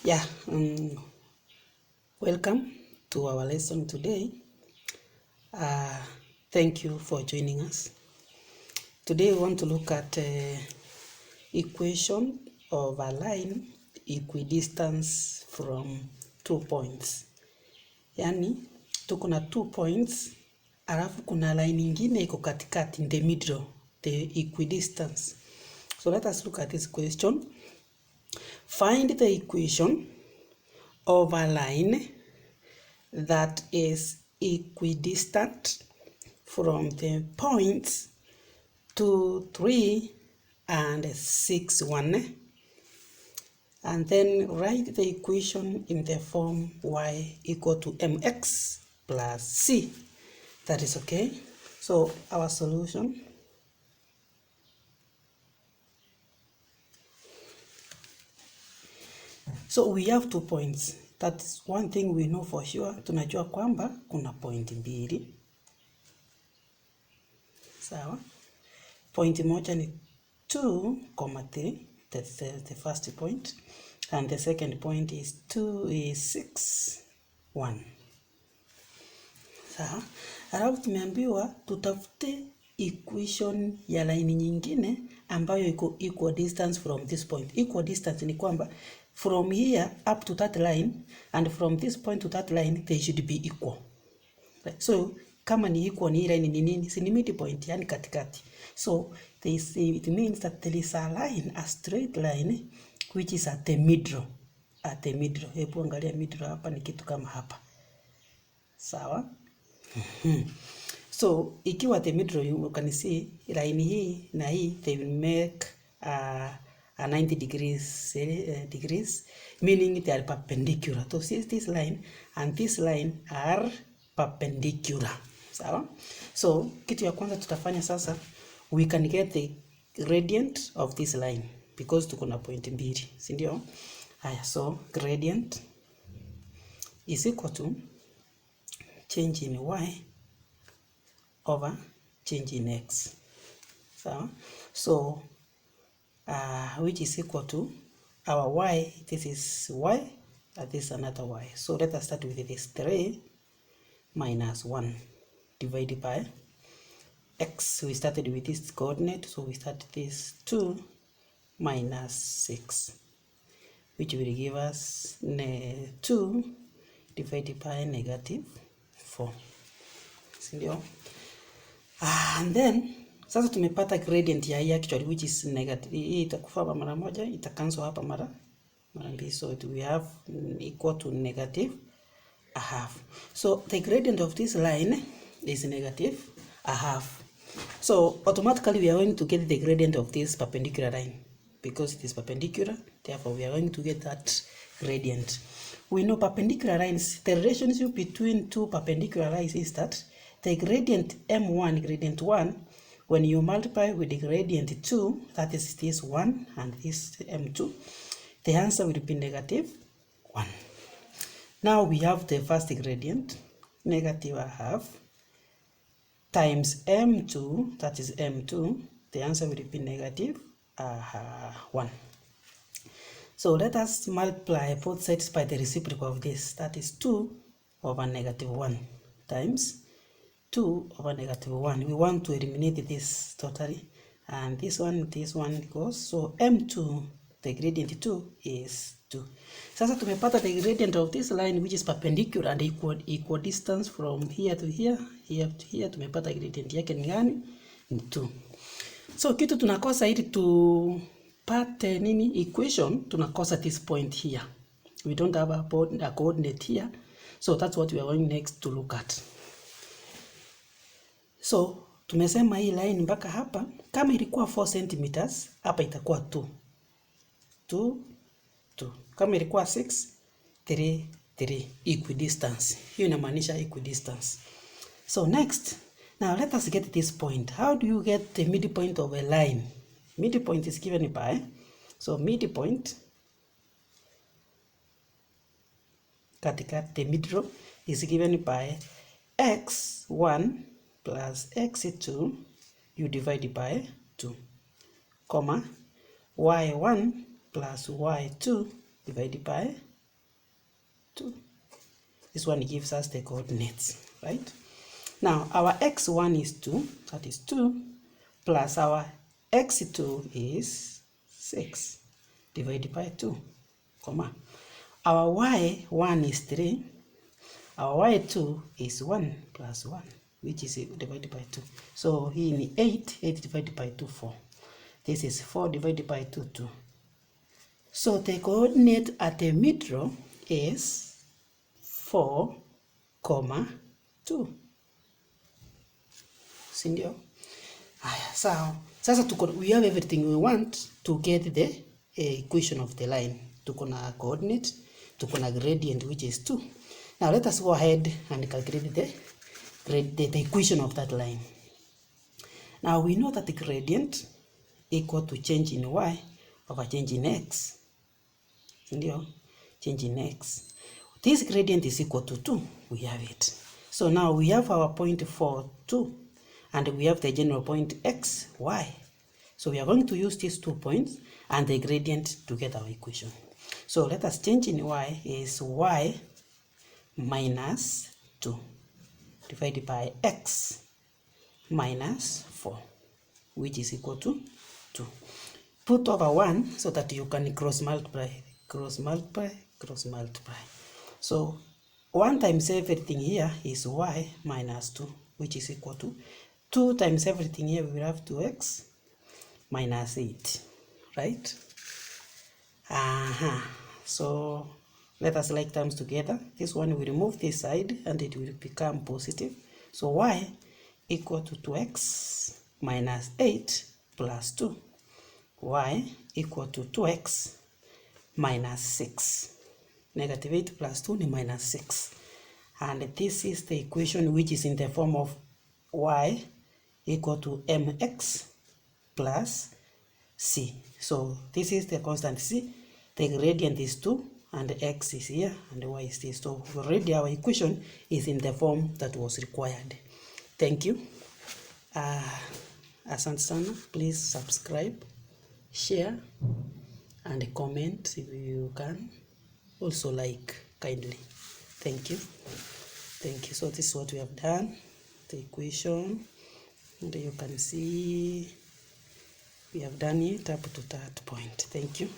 Yeah, welcome to our lesson today. Thank you for joining us. Today we want to look at equation of a line equidistance from 2 points. Yani tuko na 2 points alafu kuna line ingine iko katikati in the middle, the equidistance. So let us look at this question. Find the equation of a line that is equidistant from the points 2, 3 and 6, 1, and then write the equation in the form y equal to mx plus c. That is okay. So our solution, so we have 2 points. That's one thing we know for sure. Tunajua kwamba kuna point mbili. Sawa. Point moja ni 2, 3. That's the first point. And the second point is 6, 1. Sawa. Alafu tumeambiwa tutafute equation ya line nyingine ambayo iko equal distance from this point. Equal distance ni kwamba from here up to that line and from this point to that line they should be equal. Right? So kama ni equal ni line ni nini? Si ni midpoint, yani katikati. So they say it means that there is a line, a straight line which is at the middle. At the middle. Hebu angalia middle hapa ni kitu kama hapa. Sawa? So ikiwa at the middle you can see line hii na hii they will make a 90 degrees, meaning they are perpendicular. So see this line and this line are perpendicular. Sawa? So kitu ya kwanza tutafanya sasa, we can get the gradient of this line because tuko na point mbili, si ndio? Haya, so gradient is equal to change in y over change in x. So which is equal to our y, this is y, and this is another y. So let us start with this 3 minus 1 divided by x. We started with this coordinate, so we start this 2 minus 6, which will give us 2 divided by negative 4. Sindio? And then sasa tumepata gradient ya hii actually which is negative. Hii itakufa hapa mara moja, itacancel hapa mara mbili, so we have equal to negative a half. So the gradient of this line is negative a half. So automatically we are going to get the gradient of this perpendicular line because it is perpendicular, therefore we are going to get that gradient. We know perpendicular lines, the relationship between two perpendicular lines is that the gradient m1, gradient 1, when you multiply with the gradient 2, that is this 1 and this m2, the answer will be negative 1. Now we have the first gradient, negative a half, times m2, that is m2, the answer will be negative 1. So let us multiply both sides by the reciprocal of this, that is 2 over negative 1 times 2 over negative 1. We want to eliminate this totally, and this one goes, so m2, the gradient 2 is 2. Sasa tumepata the gradient of this line which is perpendicular and equal distance from here to here, here to here. Tumepata gradient yake ni gani? Ni 2. So kitu tunakosa ili tupate nini equation, tunakosa this point here. We don't have a coordinate here, so that's what we are going next to look at. So tumesema hii line mpaka hapa kama ilikuwa 4 cm, hapa itakuwa 2. Kama ilikuwa 6, 3 equidistance. Hiyo inamaanisha equidistance. So next, now let us get this point. How do you get the midpoint of a line? Midpoint is given by, so midpoint katikati, the middle is given by x1 plus x2, you divide by 2, comma y1 plus y2 divided by 2. This one gives us the coordinates, right? Now, our x1 is 2, that is 2, plus our x2 is 6, divided by 2, comma. Our y1 is 3, our y2 is 1 plus 1, which is divided by 2. So here in 8 divided by 2, 4. This is 4 divided by 2, 2. So the coordinate at the middle is 4, 2. Sindio? So we have everything we want to get the equation of the line. Tuko na coordinate, tuko na gradient, which is 2. Now let us go ahead and calculate the equation of that line. Now we know that the gradient equal to change in y over change in x. Sindio? Change in x. This gradient is equal to 2. We have it. So now we have our point 4, 2. And we have the general point x, y. So we are going to use these 2 points and the gradient to get our equation. So let us change in y is y minus 2 divided by x minus 4, which is equal to 2. Put over 1 so that you can cross multiply. So 1 times everything here is y minus 2, which is equal to 2 times everything here, we will have 2x minus 8, right? So let us like terms together. This one will remove this side and it will become positive. So y equal to 2x minus 8 plus 2. Y equal to 2x minus 6. Negative 8 plus 2 is minus 6. And this is the equation which is in the form of y equal to mx plus c. So this is the constant c. The gradient is 2 and x is here and y is this. So already our equation is in the form that was required. Thank you. Asante sana. Please subscribe, share and comment if you can. Also like kindly. Thank you. Thank you. So this is what we have done. The equation. And you can see we have done it up to that point. Thank you.